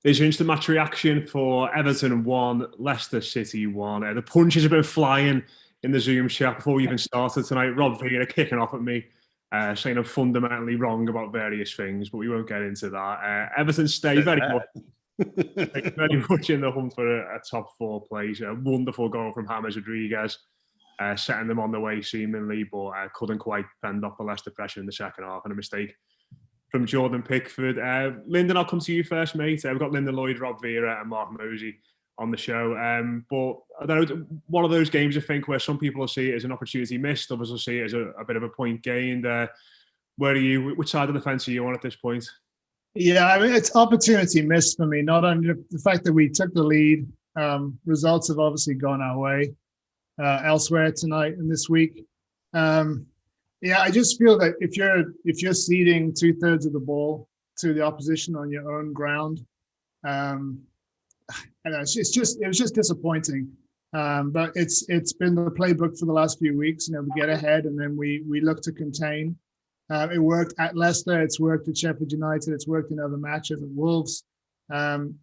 There's your instant match reaction for Everton 1, Leicester City 1. The punches have been flying in the Zoom chat before we even started tonight. Rob Vieira kicking off at me, saying I'm fundamentally wrong about various things, but we won't get into that. Everton stay very much in the hunt for a top 4 place. A wonderful goal from James Rodriguez, setting them on the way seemingly, but couldn't quite fend off the Leicester pressure in the second half, and a mistake from Jordan Pickford. Lyndon, I'll come to you first, mate. We've got Lyndon Lloyd, Rob Vieira and Mark Mosey on the show. But I don't know, one of those games, I think, where some people will see it as an opportunity missed, others will see it as a bit of a point gained. Where are you? Which side of the fence are you on at this point? Yeah, I mean, it's opportunity missed for me. Not only the fact that we took the lead, results have obviously gone our way elsewhere tonight and this week. Yeah, I just feel that if you're ceding 2/3 of the ball to the opposition on your own ground, I know, it was just disappointing. But it's been the playbook for the last few weeks. You know, we get ahead and then we look to contain. It worked at Leicester. It's worked at Sheffield United. It's worked in other matches at Wolves. And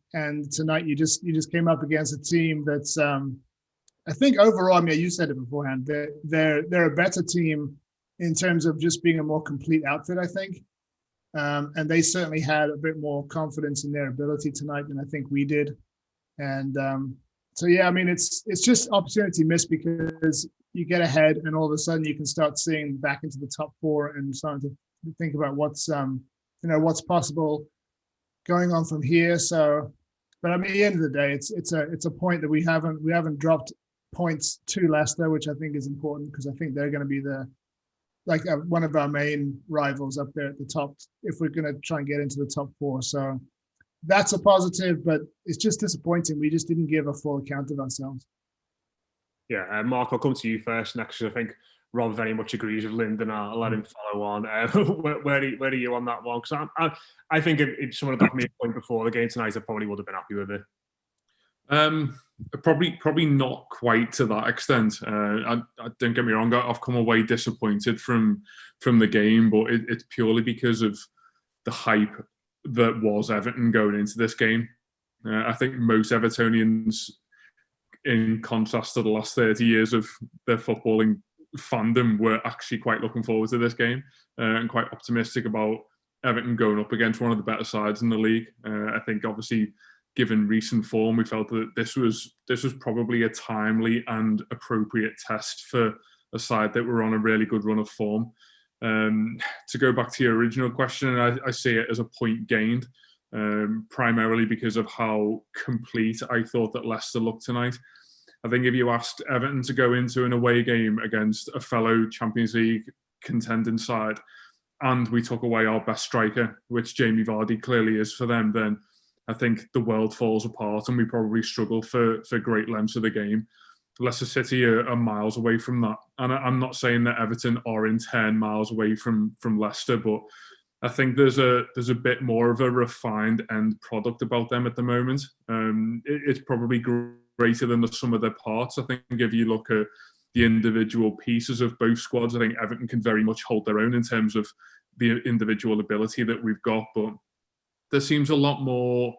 tonight you just came up against a team that's I think overall, I mean, you said it beforehand. They're a better team in terms of just being a more complete outfit, I think. And they certainly had a bit more confidence in their ability tonight than I think we did. And so, yeah, I mean, it's just opportunity missed because you get ahead and all of a sudden you can start seeing back into the top 4 and starting to think about what's possible going on from here. So, but I mean, at the end of the day, it's a point that we haven't dropped points to Leicester, which I think is important because I think they're going to be one of our main rivals up there at the top if we're going to try and get into the top 4. So that's a positive, but it's just disappointing. We just didn't give a full account of ourselves. Yeah, Mark, I'll come to you first next because I think Rob very much agrees with Lyndon. I'll let him follow on. Where are you on that one? Because I think if someone had got me a point before the game tonight, I probably would have been happy with it. Probably not quite to that extent. I don't get me wrong. I've come away disappointed from the game, but it's purely because of the hype that was Everton going into this game. I think most Evertonians, in contrast to the last 30 years of their footballing fandom, were actually quite looking forward to this game and quite optimistic about Everton going up against one of the better sides in the league. I think obviously, given recent form, we felt that this was probably a timely and appropriate test for a side that were on a really good run of form. To go back to your original question, I see it as a point gained, primarily because of how complete I thought that Leicester looked tonight. I think if you asked Everton to go into an away game against a fellow Champions League contending side, and we took away our best striker, which Jamie Vardy clearly is for them, then I think the world falls apart and we probably struggle for great lengths of the game. Leicester City are miles away from that. And I'm not saying that Everton are in 10 miles away from Leicester, but I think there's a bit more of a refined end product about them at the moment. It's probably greater than the sum of their parts. I think if you look at the individual pieces of both squads, I think Everton can very much hold their own in terms of the individual ability that we've got. But there seems a lot more,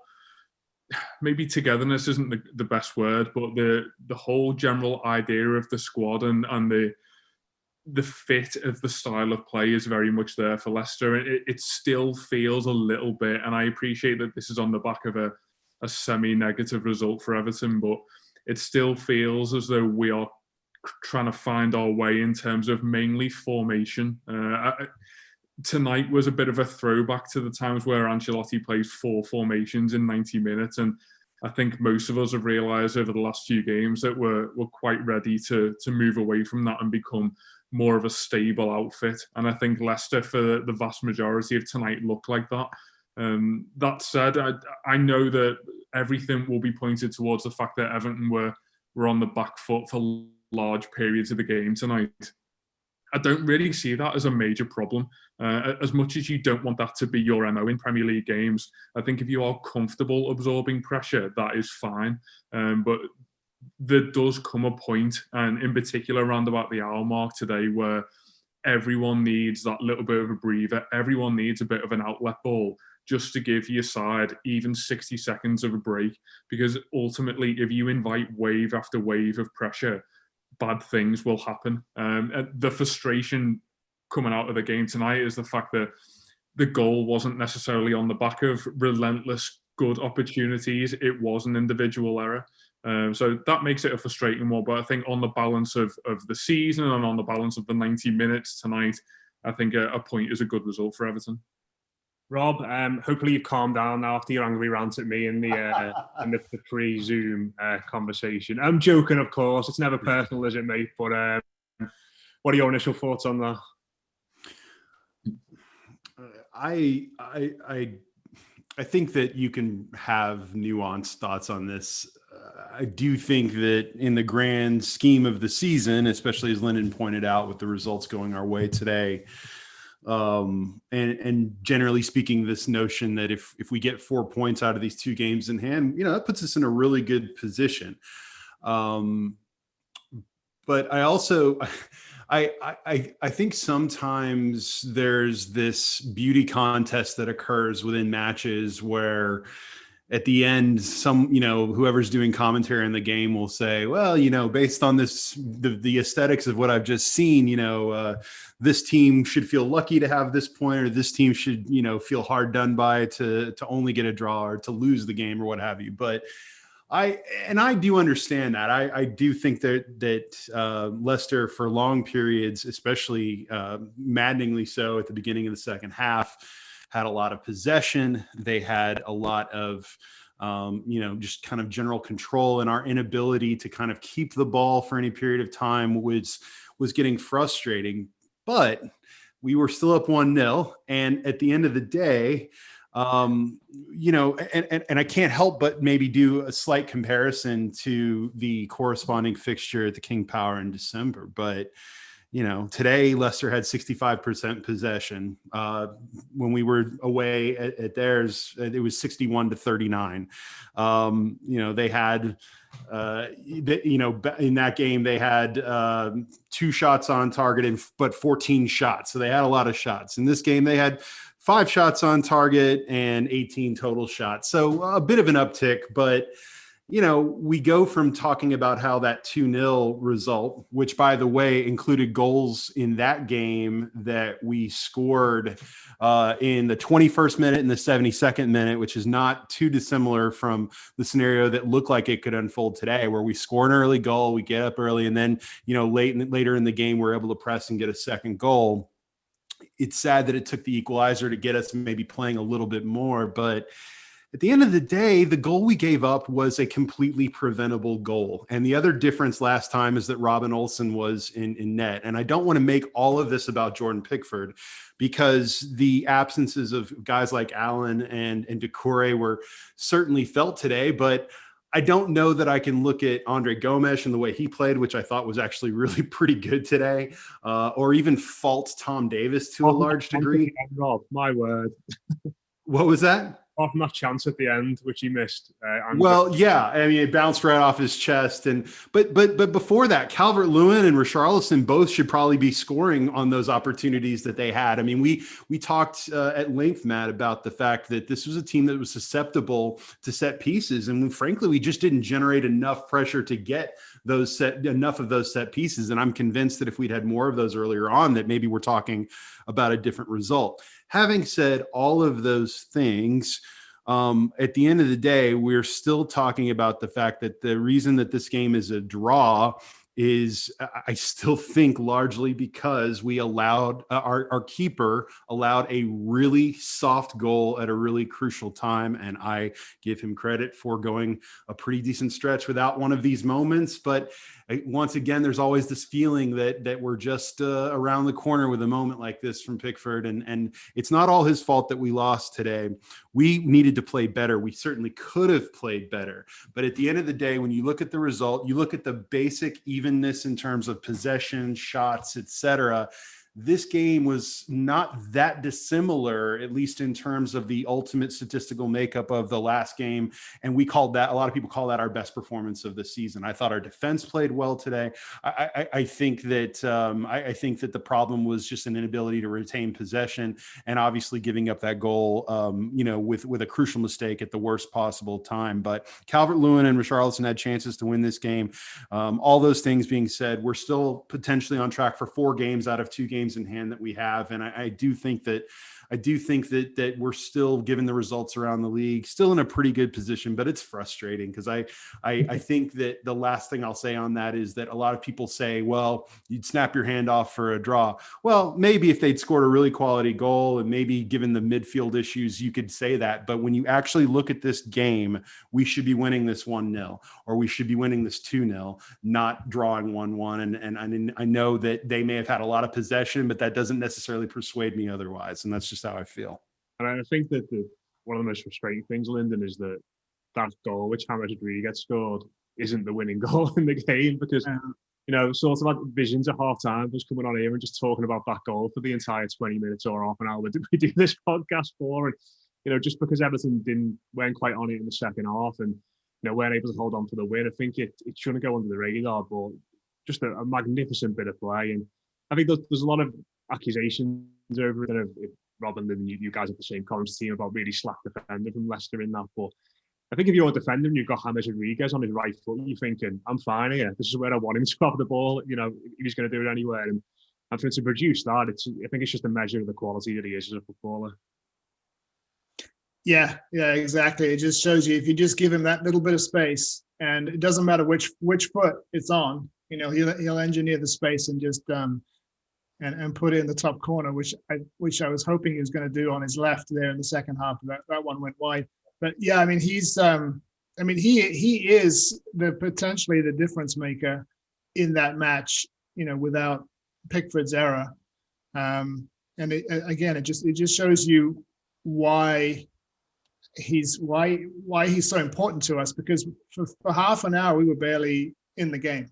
maybe togetherness isn't the best word, but the whole general idea of the squad and the fit of the style of play is very much there for Leicester. It still feels a little bit, and I appreciate that this is on the back of a semi-negative result for Everton, but it still feels as though we are trying to find our way in terms of mainly formation. Tonight was a bit of a throwback to the times where Ancelotti plays 4 formations in 90 minutes. And I think most of us have realised over the last few games that we're quite ready to move away from that and become more of a stable outfit. And I think Leicester, for the vast majority of tonight, looked like that. That said, I know that everything will be pointed towards the fact that Everton were on the back foot for large periods of the game tonight. I don't really see that as a major problem. As much as you don't want that to be your MO in Premier League games, I think if you are comfortable absorbing pressure, that is fine. But there does come a point, and in particular around about the hour mark today, where everyone needs that little bit of a breather. Everyone needs a bit of an outlet ball just to give your side even 60 seconds of a break. Because ultimately, if you invite wave after wave of pressure, bad things will happen. And the frustration coming out of the game tonight is the fact that the goal wasn't necessarily on the back of relentless good opportunities. It was an individual error. So that makes it a frustrating one. But I think on the balance of the season and on the balance of the 90 minutes tonight, I think a point is a good result for Everton. Rob, hopefully you've calmed down now after your angry rant at me in the pre-Zoom conversation. I'm joking, of course. It's never personal, is it, mate? But what are your initial thoughts on that? I think that you can have nuanced thoughts on this. I do think that in the grand scheme of the season, especially as Lyndon pointed out with the results going our way today, and generally speaking, this notion that if we get 4 points out of these 2 games in hand, that puts us in a really good position. But I also, I think sometimes there's this beauty contest that occurs within matches where at the end, whoever's doing commentary in the game will say, well, based on this, the aesthetics of what I've just seen, this team should feel lucky to have this point, or this team should, feel hard done by to only get a draw or to lose the game or what have you. But I do understand that. I do think that Leicester for long periods, especially maddeningly so at the beginning of the second half, had a lot of possession. They had a lot of, just kind of general control, and our inability to kind of keep the ball for any period of time was getting frustrating. But we were still up 1-0. And at the end of the day, and I can't help but maybe do a slight comparison to the corresponding fixture at the King Power in December. But today Leicester had 65% possession. When we were away at theirs, it was 61-39. They had, in that game they had 2 shots on target but 14 shots. So they had a lot of shots. In this game, they had 5 shots on target and 18 total shots. So a bit of an uptick, but we go from talking about how that 2-0 result, which by the way included goals in that game that we scored in the 21st minute and the 72nd minute, which is not too dissimilar from the scenario that looked like it could unfold today, where we score an early goal, we get up early, and then later in the game we're able to press and get a second goal. It's sad that it took the equalizer to get us maybe playing a little bit more, but at the end of the day, the goal we gave up was a completely preventable goal. And the other difference last time is that Robin Olsen was in net. And I don't want to make all of this about Jordan Pickford, because the absences of guys like Allen and Doucouré were certainly felt today. But I don't know that I can look at Andre Gomes and the way he played, which I thought was actually really pretty good today, or even fault Tom Davis to a large degree. Rob, my word. What was that? Off that chance at the end, which he missed. Well, yeah, I mean, it bounced right off his chest, but before that, Calvert-Lewin and Richarlison both should probably be scoring on those opportunities that they had. I mean, we talked at length, Matt, about the fact that this was a team that was susceptible to set pieces, and frankly, we just didn't generate enough pressure to get enough of those set pieces. And I'm convinced that if we'd had more of those earlier on, that maybe we're talking about a different result. Having said all of those things, at the end of the day, we're still talking about the fact that the reason that this game is a draw is, I still think, largely because we allowed our keeper allowed a really soft goal at a really crucial time. And I give him credit for going a pretty decent stretch without one of these moments. But once again, there's always this feeling that we're just around the corner with a moment like this from Pickford. And it's not all his fault that we lost today. We needed to play better. We certainly could have played better. But at the end of the day, when you look at the result, you look at the basic evenness in terms of possession, shots, etc., this game was not that dissimilar, at least in terms of the ultimate statistical makeup of the last game. And we called that, a lot of people call that our best performance of the season. I thought our defense played well today. I think that I think that the problem was just an inability to retain possession, and obviously giving up that goal, with a crucial mistake at the worst possible time. But Calvert-Lewin and Richarlison had chances to win this game. All those things being said, we're still potentially on track for 4 games out of 2 games in hand that we have, and I do think that we're still, given the results around the league, still in a pretty good position. But it's frustrating because I think that the last thing I'll say on that is that a lot of people say, well, you'd snap your hand off for a draw. Well, maybe if they'd scored a really quality goal, and maybe given the midfield issues, you could say that. But when you actually look at this game, we should be winning this 1-0, or we should be winning this 2-0, not drawing 1-1. And I know that they may have had a lot of possession, but that doesn't necessarily persuade me otherwise. And that's just how I feel. And I think that one of the most frustrating things, Lyndon, is that goal which James Rodriguez scored isn't the winning goal in the game, because sort of like visions at half time was coming on here and just talking about that goal for the entire 20 minutes or half an hour that we do this podcast for. And just because Everton weren't quite on it in the second half, and weren't able to hold on for the win, I think it shouldn't go under the radar. But just a magnificent bit of play, and I think there's a lot of accusations over it. If Rob and Lyndon, you guys have the same comments team about really slack defender from Leicester in that. But I think if you're a defender and you've got James Rodriguez on his right foot, you're thinking, I'm fine here. This is where I want him to have the ball. If he's going to do it anywhere. And for him to produce that, I think it's just a measure of the quality that he is as a footballer. Yeah, exactly. It just shows you, if you just give him that little bit of space, and it doesn't matter which foot it's on, he'll engineer the space and just and put it in the top corner, which I was hoping he was going to do on his left there in the second half. That one went wide. But yeah, I mean, he is potentially the difference maker in that match, without Pickford's error. It just shows you why he's so important to us, because for half an hour we were barely in the game,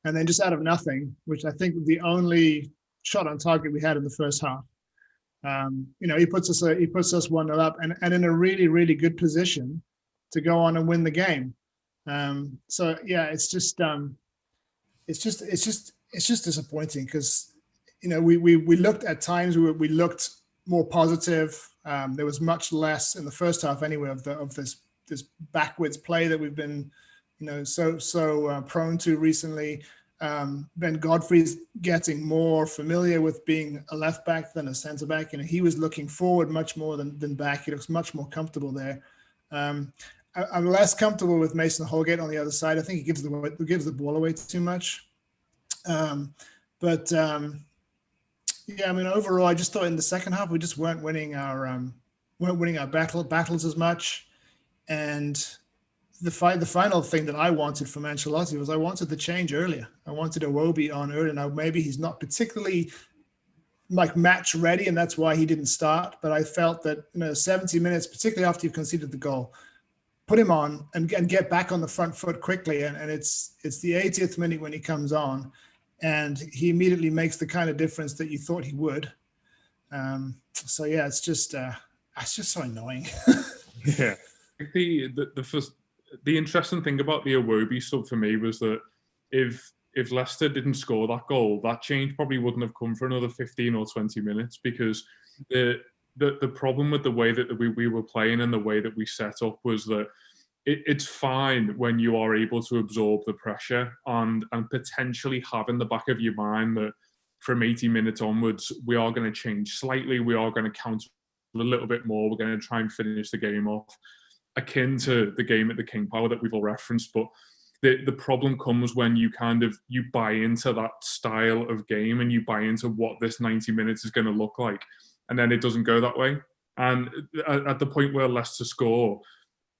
and then just out of nothing, which I think the only shot on target we had in the first half, he puts us 1-0 up, and in a really, really good position to go on and win the game. So yeah, it's just disappointing, because we looked at times, we looked more positive. There was much less in the first half anyway of this backwards play that we've been so prone to recently. Ben Godfrey's getting more familiar with being a left back than a centre back. He was looking forward much more than back. He looks much more comfortable there. I'm less comfortable with Mason Holgate on the other side. I think he gives the ball away too much. Yeah, I mean, overall, I just thought in the second half we just weren't winning our battles as much. And the final thing that I wanted from Ancelotti was I wanted the change earlier. I wanted Iwobi on earlier. Now, maybe he's not particularly match ready, and that's why he didn't start. But I felt that 70 minutes, particularly after you've conceded the goal, put him on and get back on the front foot quickly. And it's the 80th minute when he comes on, and he immediately makes the kind of difference that you thought he would. So yeah, it's just so annoying. Yeah, the interesting thing about the Iwobi sub for me was that if Leicester didn't score that goal, that change probably wouldn't have come for another 15 or 20 minutes, because the problem with the way that we were playing and the way that we set up was that it's fine when you are able to absorb the pressure and potentially have in the back of your mind that from 80 minutes onwards, we are going to change slightly. We are going to counter a little bit more. We're going to try and finish the game off, akin to the game at the King Power that we've all referenced. But the problem comes when you you buy into that style of game and you buy into what this 90 minutes is going to look like. And then it doesn't go that way. And at the point where Leicester score,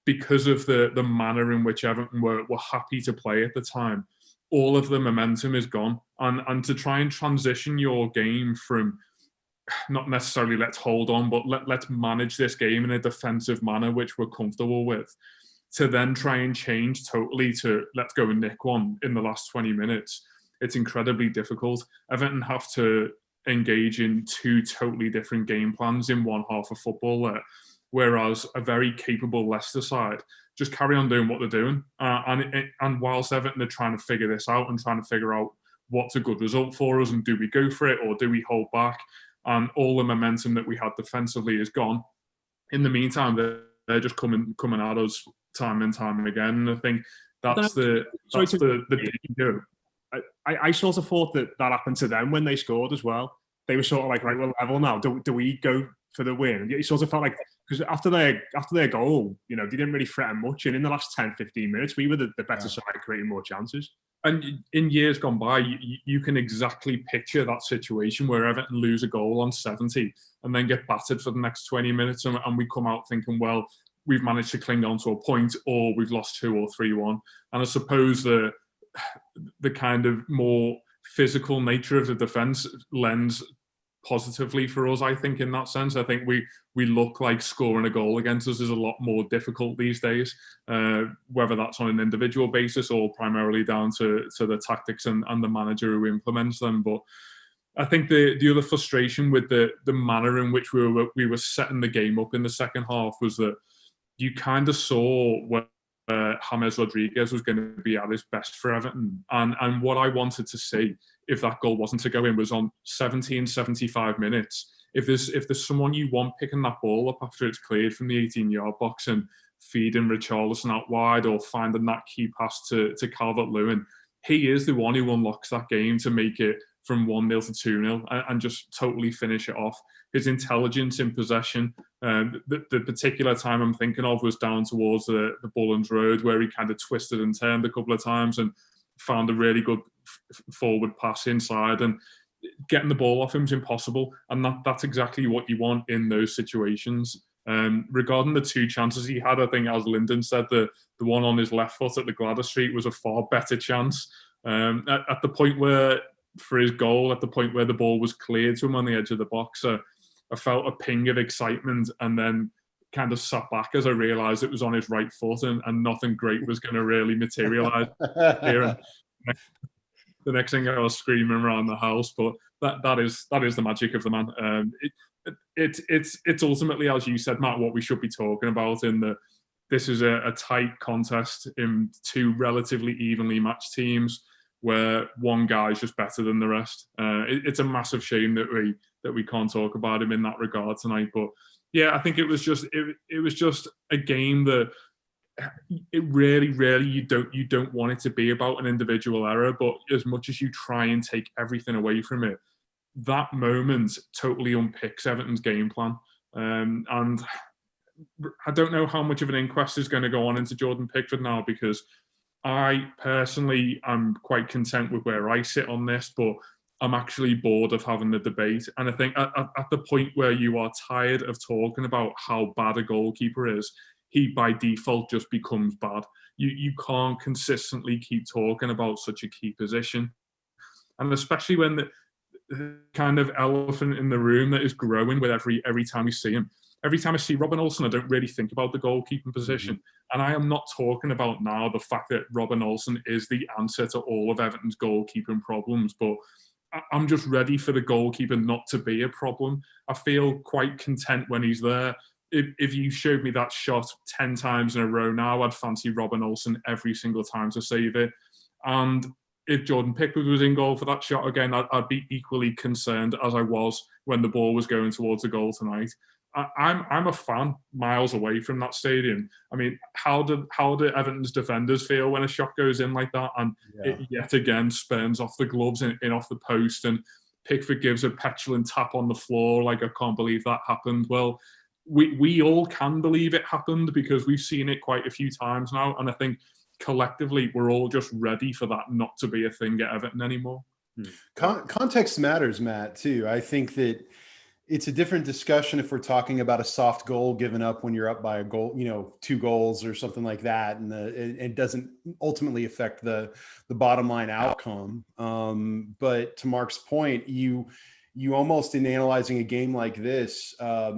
because of the manner in which Everton were happy to play at the time, all of the momentum is gone. And to try and transition your game from not necessarily let's hold on, but let's manage this game in a defensive manner, which we're comfortable with, to then try and change totally to let's go and nick one in the last 20 minutes. It's incredibly difficult. Everton have to engage in two totally different game plans in one half of football there. Whereas a very capable Leicester side just carry on doing what they're doing. And whilst Everton are trying to figure this out and trying to figure out what's a good result for us and do we go for it or do we hold back, and all the momentum that we had defensively is gone. In the meantime, they're just coming at us time and time again. And I think that's the danger. I sort of thought that happened to them when they scored as well. They were sort of like, right, we're level now. Do we go for the win? And it sort of felt like, because after their goal, they didn't really threaten much. And in the last 10, 15 minutes, we were the better side, creating more chances. And in years gone by, you can exactly picture that situation where Everton lose a goal on 70 and then get battered for the next 20 minutes. And we come out thinking, well, we've managed to cling on to a point, or we've lost 2 or 3-1. And I suppose the kind of more physical nature of the defence lends positively for us, I think, in that sense. I think we look like scoring a goal against us is a lot more difficult these days, whether that's on an individual basis or primarily down to the tactics and the manager who implements them. But I think the other frustration with the manner in which we were setting the game up in the second half was that you kind of saw where James Rodriguez was going to be at his best for Everton. And what I wanted to see, if that goal wasn't to go in, was on 70 and 75 minutes. If there's someone you want picking that ball up after it's cleared from the 18-yard box and feeding Richarlison out wide or finding that key pass to Calvert-Lewin, he is the one who unlocks that game to make it from 1-0 to 2-0 and just totally finish it off. His intelligence in possession, the particular time I'm thinking of was down towards the Bullens Road, where he kind of twisted and turned a couple of times and found a really good forward pass inside, and getting the ball off him is impossible. And that's exactly what you want in those situations. Regarding the 2 chances he had, I think, as Lyndon said, the one on his left foot at the Gladys Street was a far better chance. At the point where, for his goal, at the point where the ball was cleared to him on the edge of the box, I felt a ping of excitement and then kind of sat back as I realised it was on his right foot and nothing great was going to really materialise here. The next thing I was screaming around the house, but that is the magic of the man. It's ultimately, as you said, Matt, what we should be talking about in the. This is a tight contest in 2 relatively evenly matched teams, where one guy is just better than the rest. It's a massive shame that we can't talk about him in that regard tonight. But yeah, I think it was just a game that it really you don't want it to be about an individual error. But as much as you try and take everything away from it, that moment totally unpicks Everton's game plan. And I don't know how much of an inquest is going to go on into Jordan Pickford now, because I personally am quite content with where I sit on this, but I'm actually bored of having the debate. And I think at the point where you are tired of talking about how bad a goalkeeper is, he by default just becomes bad. You can't consistently keep talking about such a key position. And especially when the kind of elephant in the room that is growing with every time we see him. Every time I see Robin Olsen, I don't really think about the goalkeeping position. And I am not talking about now the fact that Robin Olsen is the answer to all of Everton's goalkeeping problems, but I'm just ready for the goalkeeper not to be a problem. I feel quite content when he's there. If you showed me that shot 10 times in a row now, I'd fancy Robin Olsen every single time to save it. And if Jordan Pickford was in goal for that shot again, I'd be equally concerned as I was when the ball was going towards the goal tonight. I'm a fan miles away from that stadium. I mean, how do Everton's defenders feel when a shot goes in like that and it yet again spurns off the gloves in off the post, and Pickford gives a petulant tap on the floor like, I can't believe that happened. Well, we all can believe it happened because we've seen it quite a few times now, and I think collectively we're all just ready for that not to be a thing at Everton anymore. Context matters, Matt, too. I think that it's a different discussion if we're talking about a soft goal given up when you're up by a goal, 2 goals or something like that, and it doesn't ultimately affect the bottom line outcome. But to Mark's point, you you almost, in analyzing a game like this,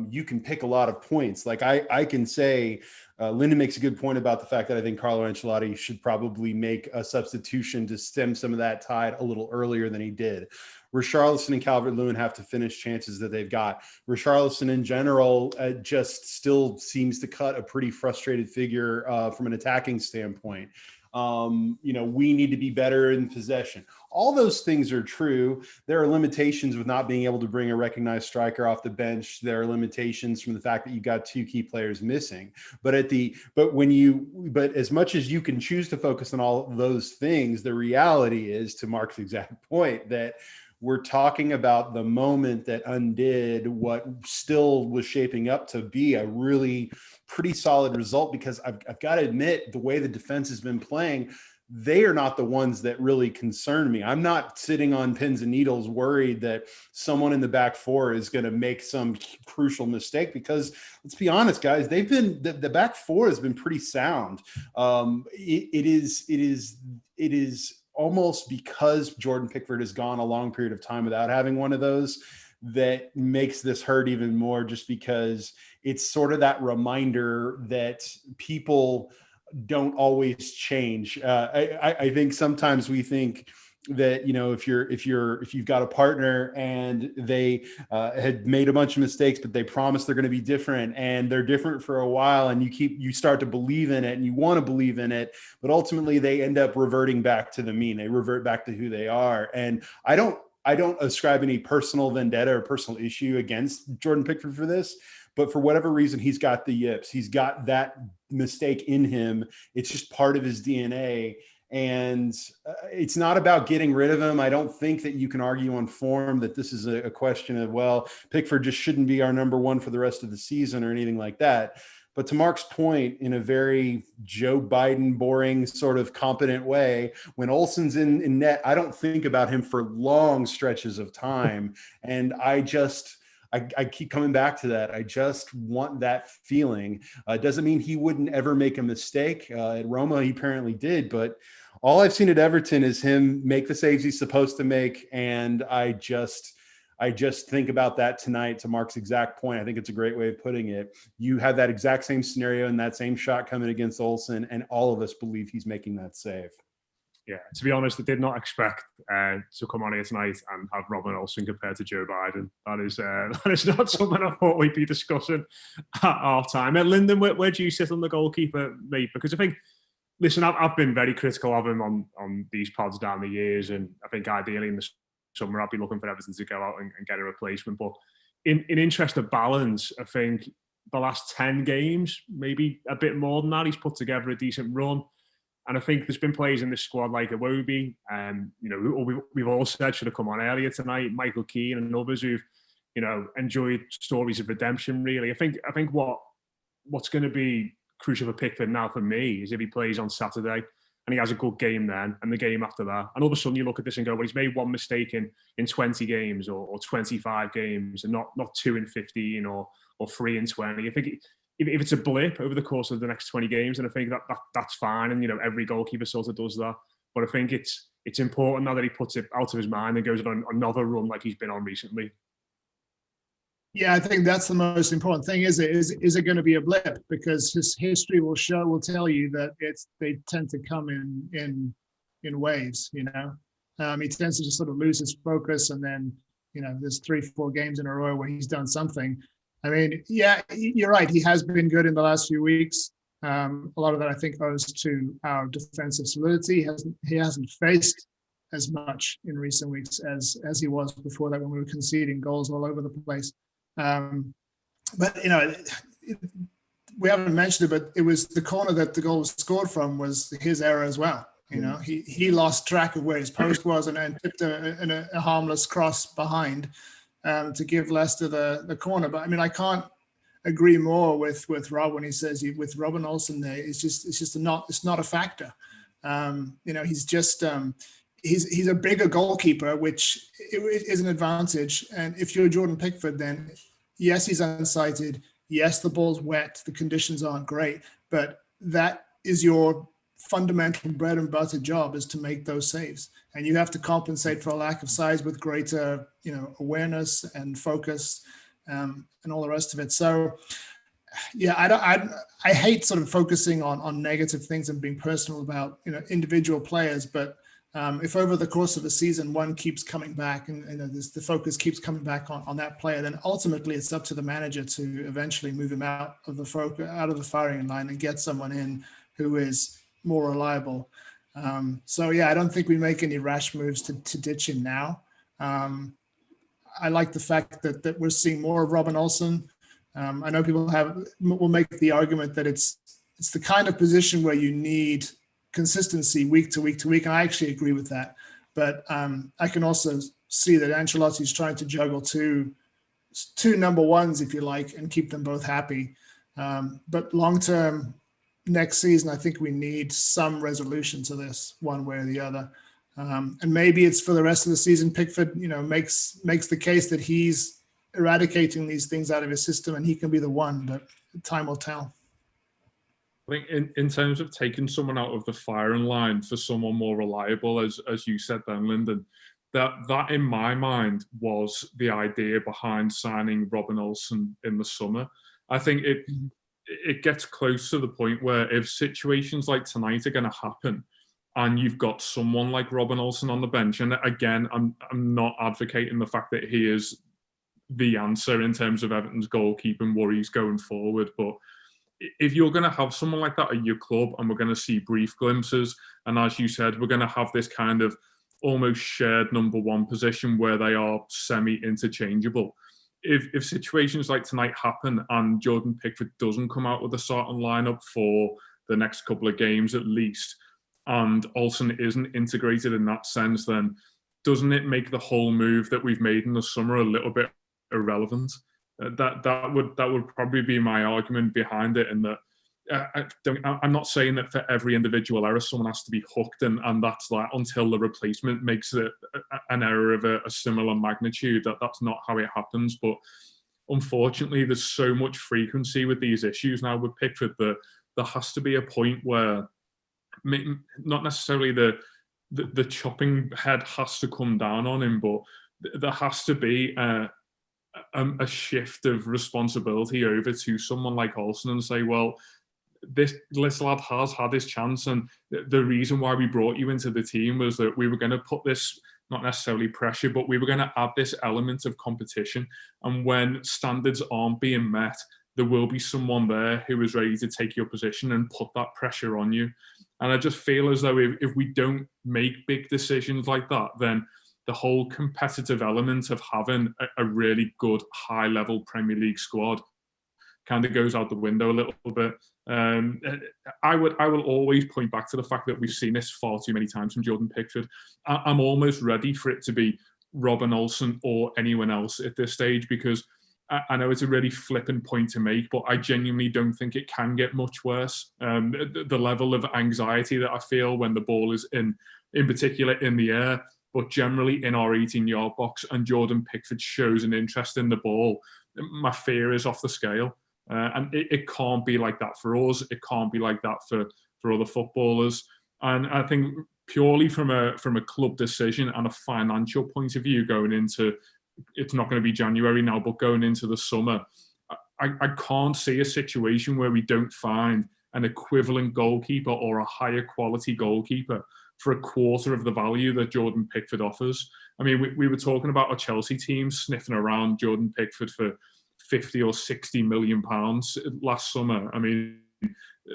you can pick a lot of points. Like I can say, Lyndon makes a good point about the fact that I think Carlo Ancelotti should probably make a substitution to stem some of that tide a little earlier than he did. Richarlison and Calvert-Lewin have to finish chances that they've got. Richarlison in general just still seems to cut a pretty frustrated figure from an attacking standpoint. We need to be better in possession. All those things are true. There are limitations with not being able to bring a recognized striker off the bench. There are limitations from the fact that you've got 2 key players missing. But as much as you can choose to focus on all those things, the reality is, to Mark's exact point, that we're talking about the moment that undid what still was shaping up to be a really pretty solid result, because I've got to admit, the way the defense has been playing, they are not the ones that really concern me. I'm not sitting on pins and needles worried that someone in the back four is going to make some crucial mistake, because let's be honest, guys, the back four has been pretty sound. It is almost because Jordan Pickford has gone a long period of time without having one of those that makes this hurt even more, just because it's sort of that reminder that people don't always change. I think sometimes we think that, if you've got a partner and they had made a bunch of mistakes, but they promise they're going to be different, and they're different for a while, and you start to believe in it and you want to believe in it, but ultimately they end up reverting back to the mean. They revert back to who they are. And I don't ascribe any personal vendetta or personal issue against Jordan Pickford for this, but for whatever reason, he's got the yips. He's got that mistake in him. It's just part of his DNA. And it's not about getting rid of him. I don't think that you can argue on form that this is a question of, well, Pickford just shouldn't be our number one for the rest of the season or anything like that. But to Mark's point, in a very Joe Biden boring sort of competent way, when Olsen's in net, I don't think about him for long stretches of time. And I keep coming back to that. I just want that feeling. Doesn't mean he wouldn't ever make a mistake. At Roma, he apparently did. But all I've seen at Everton is him make the saves he's supposed to make. And I just think about that tonight, to Mark's exact point. I think it's a great way of putting it. You have that exact same scenario and that same shot coming against Olsen, and all of us believe he's making that save. Yeah, to be honest, I did not expect to come on here tonight and have Robin Olsen compared to Joe Biden. That is not something I thought we'd be discussing at half time. Lyndon, where do you sit on the goalkeeper, mate? Because I think, listen, I've been very critical of him on these pods down the years, and I think ideally in the summer I'll be looking for Everton to go out and get a replacement. But in interest of balance, I think the last 10 games, maybe a bit more than that, he's put together a decent run. And I think there's been players in this squad like Iwobi, we've all said should have come on earlier tonight, Michael Keane and others who've, enjoyed stories of redemption, really. I think what's going to be crucial for Pickford now for me is if he plays on Saturday and he has a good game then, and the game after that. And all of a sudden you look at this and go, well, he's made one mistake in 20 games or 25 games, and not 2 in 15 or 3 in 20. I think if it's a blip over the course of the next 20 games, then I think that's fine. And, every goalkeeper sort of does that. But I think it's important now that he puts it out of his mind and goes on another run like he's been on recently. Yeah, I think that's the most important thing. Is it going to be a blip? Because his history will tell you that they tend to come in waves. He tends to just sort of lose his focus, and then there's 3-4 games in a row where he's done something. I mean, yeah, you're right. He has been good in the last few weeks. A lot of that, I think, owes to our defensive solidity. He hasn't faced as much in recent weeks as he was before that, when we were conceding goals all over the place. But we haven't mentioned it, but it was the corner that the goal was scored from was his error as well. He lost track of where his post was and tipped a harmless cross behind to give Leicester the corner. But I mean, I can't agree more with Rob when he says with Robin Olsen there, it's not a factor. He's a bigger goalkeeper, which is an advantage. And if you're Jordan Pickford, then yes, he's unsighted. Yes, the ball's wet. The conditions aren't great, but that is your fundamental bread and butter job is to make those saves, and you have to compensate for a lack of size with greater, awareness and focus, and all the rest of it. So, yeah, I hate sort of focusing on negative things and being personal about individual players, but if over the course of the season one keeps coming back and the focus keeps coming back on that player, then ultimately it's up to the manager to eventually move him out of the firing line and get someone in who is more reliable. So yeah, I don't think we make any rash moves to ditch him now. I like the fact that we're seeing more of Robin Olsen. I know people will make the argument that it's the kind of position where you need consistency week to week to week, and I actually agree with that. But I can also see that Ancelotti's trying to juggle two number ones, if you like, and keep them both happy. But long term, next season, I think we need some resolution to this, one way or the other. And maybe it's for the rest of the season. Pickford, makes the case that he's eradicating these things out of his system, and he can be the one. But time will tell. I think in terms of taking someone out of the firing line for someone more reliable, as you said then, Lyndon, that in my mind was the idea behind signing Robin Olsen in the summer. I think it gets close to the point where if situations like tonight are going to happen, and you've got someone like Robin Olsen on the bench, and again, I'm not advocating the fact that he is the answer in terms of Everton's goalkeeping worries going forward, but if you're going to have someone like that at your club, and we're going to see brief glimpses, and as you said, we're going to have this kind of almost shared number one position where they are semi-interchangeable. If situations like tonight happen and Jordan Pickford doesn't come out with a starting lineup for the next couple of games at least, and Olsen isn't integrated in that sense, then doesn't it make the whole move that we've made in the summer a little bit irrelevant? That would probably be my argument behind it, in that I'm not saying that for every individual error someone has to be hooked, and that's like until the replacement makes it an error of a similar magnitude. That's not how it happens. But unfortunately, there's so much frequency with these issues now with Pickford that there has to be a point where not necessarily the chopping head has to come down on him, but there has to be a shift of responsibility over to someone like Olsen and say, well, this lad has had his chance, and the reason why we brought you into the team was that we were going to put this, not necessarily pressure, but we were going to add this element of competition, and when standards aren't being met, there will be someone there who is ready to take your position and put that pressure on you. And I just feel as though if we don't make big decisions like that, then the whole competitive element of having a really good high-level Premier League squad kind of goes out the window a little bit. I will always point back to the fact that we've seen this far too many times from Jordan Pickford. I'm almost ready for it to be Robin Olsen or anyone else at this stage, because I know it's a really flippant point to make, but I genuinely don't think it can get much worse. The level of anxiety that I feel when the ball is in particular in the air, but generally in our 18-yard box, and Jordan Pickford shows an interest in the ball, my fear is off the scale. And it can't be like that for us. It can't be like that for other footballers. And I think purely from a club decision and a financial point of view, going into, it's not going to be January now, but going into the summer, I can't see a situation where we don't find an equivalent goalkeeper or a higher quality goalkeeper for a quarter of the value that Jordan Pickford offers. I mean, we were talking about a Chelsea team sniffing around Jordan Pickford for 50 or 60 million pounds last summer. I mean,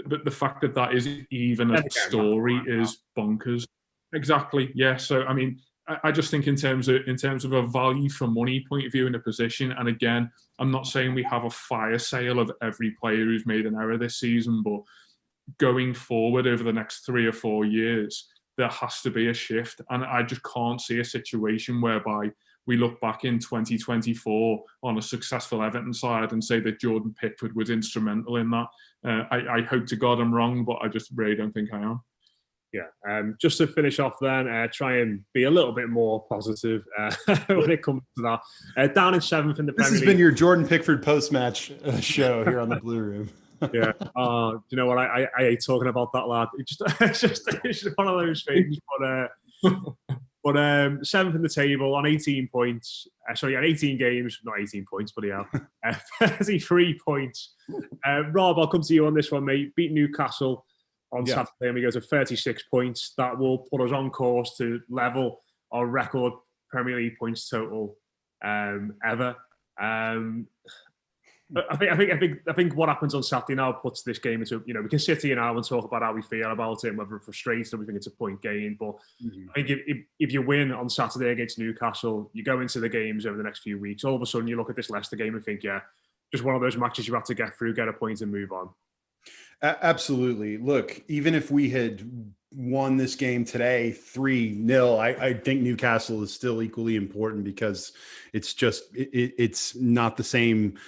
the fact that is even a story is bonkers. Exactly. Yeah. So, I mean, I just think in terms of a value for money point of view in a position, and again, I'm not saying we have a fire sale of every player who's made an error this season, but going forward over the next 3 or 4 years, there has to be a shift. And I just can't see a situation whereby we look back in 2024 on a successful Everton side and say that Jordan Pickford was instrumental in that. I hope to God I'm wrong, but I just really don't think I am. Yeah, just to finish off then, try and be a little bit more positive when it comes to that. Down in 7th in the Premier League. This has been your Jordan Pickford post-match show here on the Blue Room. Yeah. Do you know what? I hate talking about that, lad. It's just one of those things. But seventh in the table on 18 points. Sorry, on 18 games, not 18 points, but yeah, 33 points. Rob, I'll come to you on this one, mate. Beat Newcastle on Saturday, and we go to 36 points. That will put us on course to level our record Premier League points total ever. I think what happens on Saturday now puts this game into, we can sit here now and talk about how we feel about it and whether we're frustrated or we think it's a point gain. But I think if you win on Saturday against Newcastle, you go into the games over the next few weeks, all of a sudden you look at this Leicester game and think, yeah, just one of those matches you have to get through, get a point and move on. Absolutely. Look, even if we had won this game today 3-0, I think Newcastle is still equally important because it's just, it's not the same,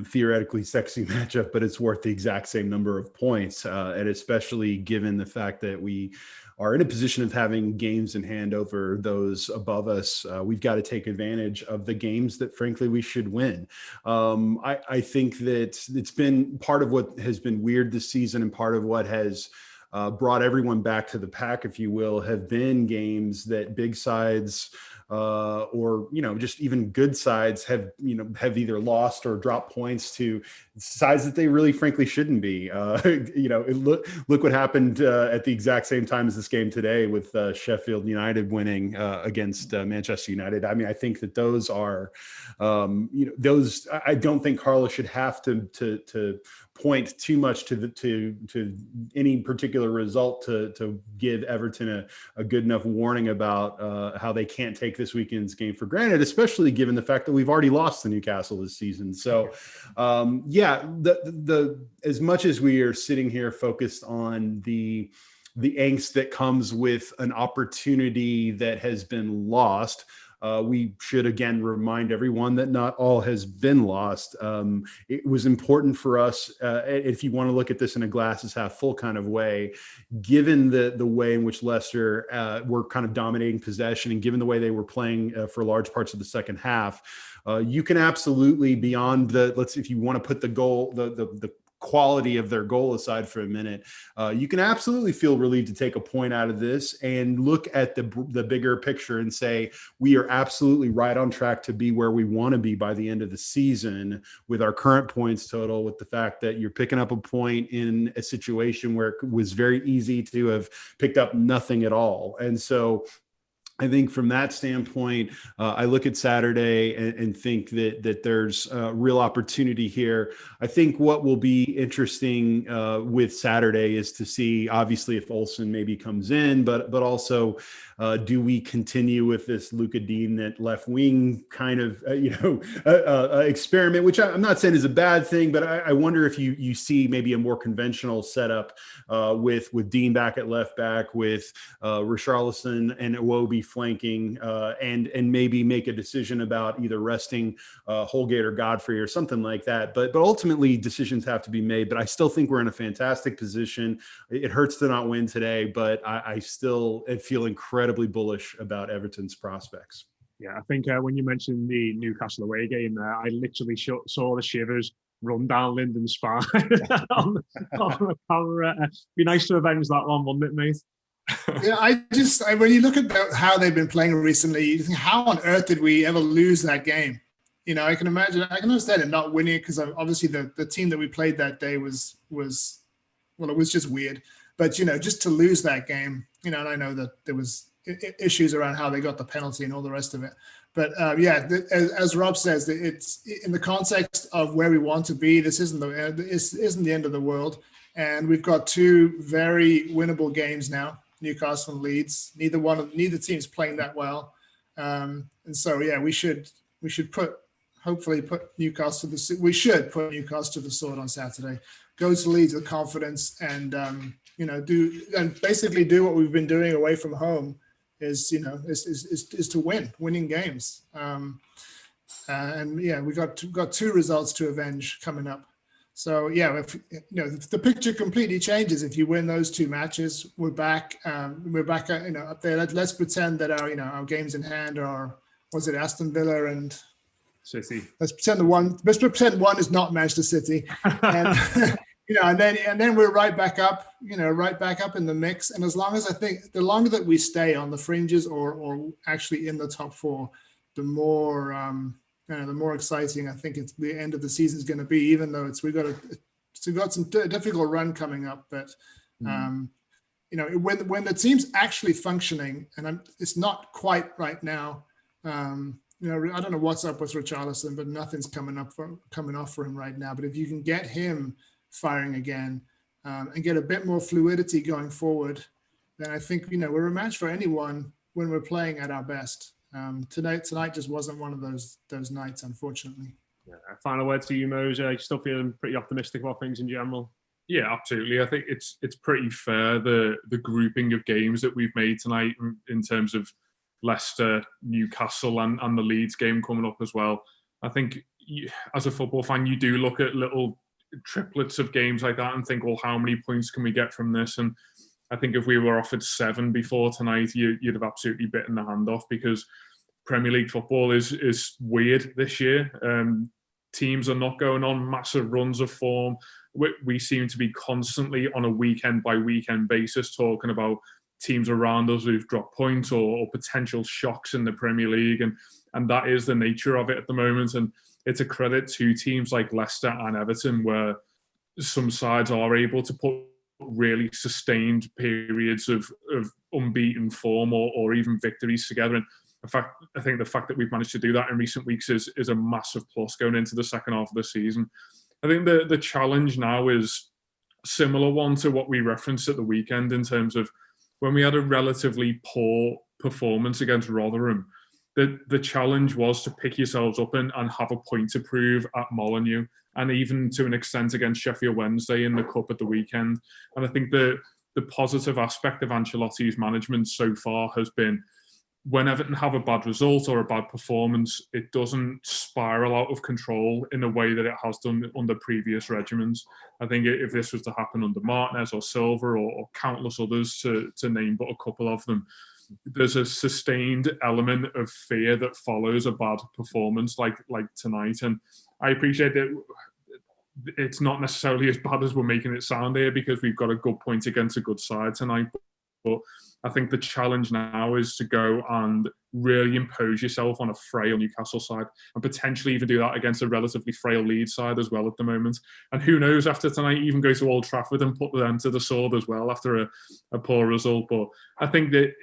theoretically sexy matchup, but it's worth the exact same number of points. And especially given the fact that we are in a position of having games in hand over those above us, we've got to take advantage of the games that frankly we should win. I think that it's been part of what has been weird this season, and part of what has brought everyone back to the pack, if you will, have been games that big sides or just even good sides have either lost or dropped points to sides that they really frankly shouldn't be. Look what happened at the exact same time as this game today with Sheffield United winning against Manchester United. I mean, I think that those are those. I don't think Carlos should have to point too much to any particular result to give Everton a good enough warning about how they can't take this weekend's game for granted, especially given the fact that we've already lost to Newcastle this season. So, the as much as we are sitting here focused on the angst that comes with an opportunity that has been lost, we should again remind everyone that not all has been lost. It was important for us, if you want to look at this in a glasses half full kind of way, given the way in which Leicester were kind of dominating possession, and given the way they were playing for large parts of the second half, you can absolutely, beyond if you want to put the goal, the quality of their goal aside for a minute, you can absolutely feel relieved to take a point out of this and look at the bigger picture and say, we are absolutely right on track to be where we want to be by the end of the season with our current points total, with the fact that you're picking up a point in a situation where it was very easy to have picked up nothing at all. And so I think from that standpoint, I look at Saturday and think that there's a real opportunity here. I think what will be interesting with Saturday is to see, obviously, if Olsen maybe comes in, but also do we continue with this Luka Dean at left wing kind of experiment, which I'm not saying is a bad thing, but I wonder if you see maybe a more conventional setup with Dean back at left back, with Richarlison and Iwobi flanking, and maybe make a decision about either resting Holgate or Godfrey or something like that. But ultimately decisions have to be made. But I still think we're in a fantastic position. It hurts to not win today, but I still feel incredibly bullish about Everton's prospects. Yeah, I think when you mentioned the Newcastle away game there, I literally saw the shivers run down Lyndon's spine on the camera. Be nice to avenge that one, wouldn't it, mate? Yeah, when you look at how they've been playing recently, you think, how on earth did we ever lose that game? I can understand it not winning, because obviously the team that we played that day was it was just weird. But just to lose that game, and I know that there was issues around how they got the penalty and all the rest of it. But as Rob says, it's in the context of where we want to be. This isn't the end of the world, and we've got two very winnable games now. Newcastle and Leeds. Neither team's playing that well, and so we should hopefully put Newcastle to the sword on Saturday. Go to Leeds with confidence and basically do what we've been doing away from home. Is to winning games, we've got two results to avenge coming up. So if the picture completely changes if you win those two matches, we're back up there. Let's pretend that our games in hand are, was it Aston Villa and City. Let's pretend one is not Manchester City, and and then we're right back up, right back up in the mix. And as long as I think the longer that we stay on the fringes or actually in the top four, the more the more exciting I think it's the end of the season is going to be. Even though we've got some difficult run coming up, but when the team's actually functioning, and it's not quite right now. I don't know what's up with Richarlison, but nothing's coming off for him right now. But if you can get him firing again and get a bit more fluidity going forward, then I think we're a match for anyone when we're playing at our best. Tonight just wasn't one of those nights, unfortunately. Yeah. Final word to you, Mose. You still feeling pretty optimistic about things in general? Yeah, absolutely. I think it's pretty fair the grouping of games that we've made tonight in terms of Leicester, Newcastle, and the Leeds game coming up as well. I think as a football fan, you do look at little triplets of games like that and think, well, how many points can we get from this? And I think if we were offered 7 before tonight, you'd have absolutely bitten the hand off, because Premier League football is weird this year. Teams are not going on massive runs of form. We seem to be constantly on a weekend by weekend basis talking about teams around us who've dropped points or potential shocks in the Premier League, and that is the nature of it at the moment. And it's a credit to teams like Leicester and Everton, where some sides are able to put really sustained periods of unbeaten form or even victories together. And in fact, I think the fact that we've managed to do that in recent weeks is a massive plus going into the second half of the season. I think the challenge now is a similar one to what we referenced at the weekend, in terms of when we had a relatively poor performance against Rotherham. The challenge was to pick yourselves up and have a point to prove at Molineux, and even to an extent against Sheffield Wednesday in the Cup at the weekend. And I think the positive aspect of Ancelotti's management so far has been, when Everton have a bad result or a bad performance, it doesn't spiral out of control in a way that it has done under previous regimens. I think if this was to happen under Martinez or Silva or countless others, to name but a couple of them, there's a sustained element of fear that follows a bad performance like tonight. And I appreciate that it's not necessarily as bad as we're making it sound here, because we've got a good point against a good side tonight. But I think the challenge now is to go and really impose yourself on a frail Newcastle side, and potentially even do that against a relatively frail Leeds side as well at the moment. And who knows, after tonight, even go to Old Trafford and put them to the sword as well after a poor result. But I think that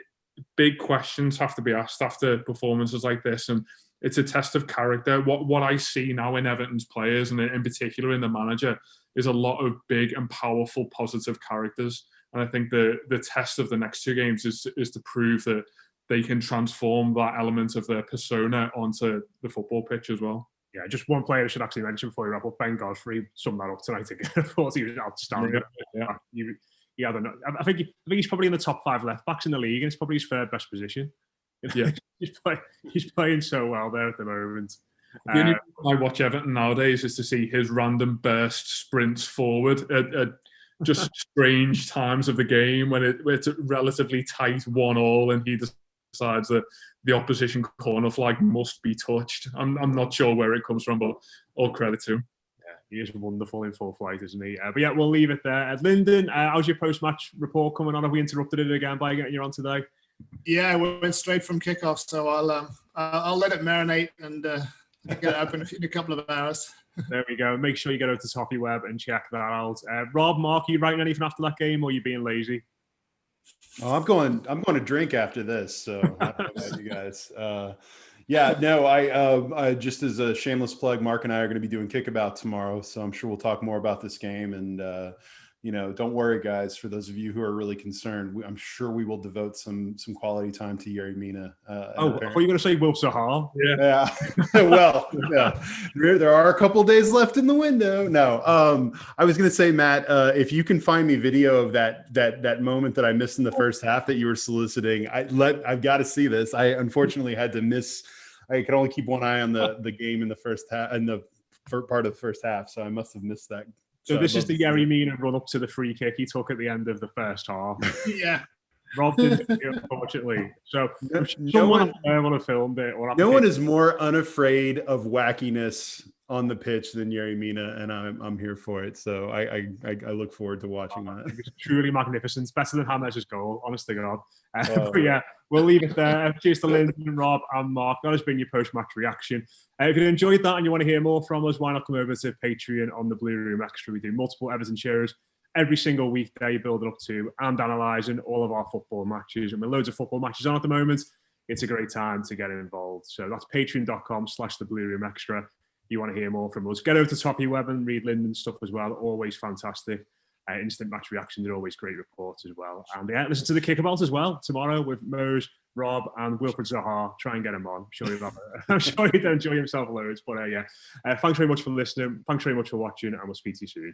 big questions have to be asked after performances like this, and it's a test of character. What I see now in Everton's players, and in particular in the manager, is a lot of big and powerful positive characters. And I think the test of the next 2 games is to prove that they can transform that element of their persona onto the football pitch as well. Yeah, just one player I should actually mention before we wrap up. Ben Godfrey summed that up tonight again. I thought he was outstanding. Yeah. I don't know. I think he's probably in the top 5 left backs in the league, and it's probably his 3rd best position. Yeah, he's playing so well there at the moment. The only reason I watch Everton nowadays is to see his random burst sprints forward at just strange times of the game when it's a relatively tight 1-1, and he decides that the opposition corner flag must be touched. I'm not sure where it comes from, but all credit to him. Yeah, he is wonderful in full flight, isn't he? But yeah, we'll leave it there. Lyndon, how's your post-match report coming on? Have we interrupted it again by getting you on today? Yeah, we went straight from kickoff, so I'll let it marinate and get it up in a couple of hours. There we go. Make sure you get over to Toffee Web and check that out. Rob, Mark, are you writing anything after that game, or are you being lazy? Oh, I'm going to drink after this. So I don't know about you guys. Yeah, no, I just, as a shameless plug, Mark and I are going to be doing Kickabout tomorrow, so I'm sure we'll talk more about this game. And don't worry, guys. For those of you who are really concerned, I'm sure we will devote some quality time to Yerry Mina. I thought you were going to say Will Sahar. Yeah. Well, yeah. There are a couple days left in the window. No, I was going to say, Matt, if you can find me video of that moment that I missed in the first half that you were soliciting, I've got to see this. I unfortunately had to miss. I could only keep one eye on the game in the first half, and the part of the first half, so I must have missed that. So this is the Yerry Mina run up to the free kick he took at the end of the first half. Yeah. Rob didn't, unfortunately. So No someone want to film it. Or no one is more unafraid of wackiness on the pitch than Yerry Mina, and I'm here for it. So I look forward to watching that. It's truly magnificent. It's better than James' goal, honest to God. But yeah, we'll leave it there. Cheers to Lyndon, Rob, and Mark. That has been your post-match reaction. If you enjoyed that and you want to hear more from us, why not come over to Patreon on the Blue Room Extra? We do multiple Everton shares every single weekday, building up to and analysing all of our football matches. And with loads of football matches on at the moment, it's a great time to get involved. So that's patreon.com/the Blue Room Extra. You want to hear more from us, get over to Toppy Web and read Lyndon's stuff as well. Always fantastic. Instant match reactions are always great reports as well. And yeah, listen to the Kickabout as well tomorrow with Mose, Rob, and Wilfred Zaha. Try and get him on. I'm sure he'll enjoy himself loads. But yeah, thanks very much for listening. Thanks very much for watching, and we'll speak to you soon.